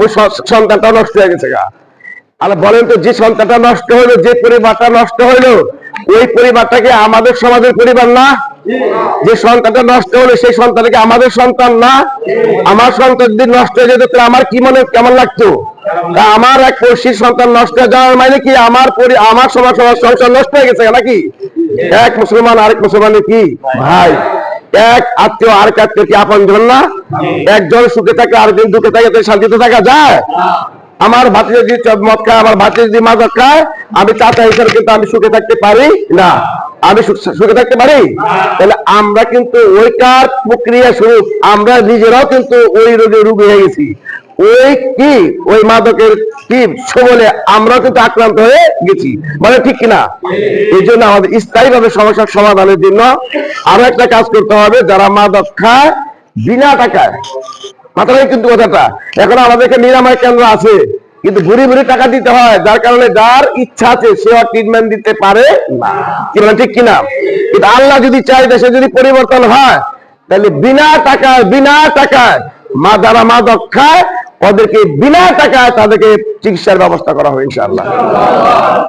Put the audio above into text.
ওই সন্তানটা নষ্ট হয়ে গেছে গা। আর বলেন তো, যে সন্তানটা নষ্ট হইলো, যে পরিবারটা নষ্ট হইলো, ওই পরিবারটাকে আমাদের সমাজের পরিবার না? যে সন্তানটা নষ্ট হলো সেই সন্তানকে আমাদের সন্তান না? আমার সন্তান যদি নষ্ট হয়ে যেত তাহলে আমার কি মনে কেমন লাগতো? আমার এক পড়শির সন্তান নষ্ট হয়ে যাওয়ার মানে কি আমার সমাজ সংসার নষ্ট হয়ে গেছে নাকি? এক মুসলমান আরেক মুসলমানের কি ভাই? এক আত্মীয় আরেক আত্মীয় কি আপন জন না? একজন সুখে থাকে আরেকজন দুঃখে থাকে, শান্তিতে থাকা যায়? আমার ভাতিজা যদি মদ খায়, আমার ভাতিজা যদি মাদক খায়, আমি চাচা হিসেবে কিন্তু আমি সুখে থাকতে পারি না। আমি সুখে থাকতে পারি? তাহলে আমরা কিন্তু ওইটার প্রক্রিয়া স্বরূপ আমরা নিজেরাও কিন্তু ওই রোগী হয়ে গেছি। ওই মাদকের কি সবলে আমরাও কিন্তু আক্রান্ত হয়ে গেছি, মানে ঠিক কিনা? এই জন্য আমাদের স্থায়ীভাবে সমস্যার সমাধানের জন্য আরো একটা কাজ করতে হবে। যারা মাদক খায় বিনা টাকায়, মাথায় কিন্তু কথাটা, এখন আমাদের নিরাময় কেন্দ্র আছে, কিন্তু ঘুরি ঘুরি টাকা দিতে হয়, যার কারণে যার ইচ্ছা আছে সে ট্রিটমেন্ট দিতে পারে না। কি বলেন ঠিক কিনা? কিন্তু আল্লাহ যদি চাই, দেশে যদি পরিবর্তন হয়, তাহলে বিনা টাকায় যারা মাদক খায় ওদেরকে বিনা টাকায় তাদেরকে চিকিৎসার ব্যবস্থা করা হবে ইনশাআল্লাহ।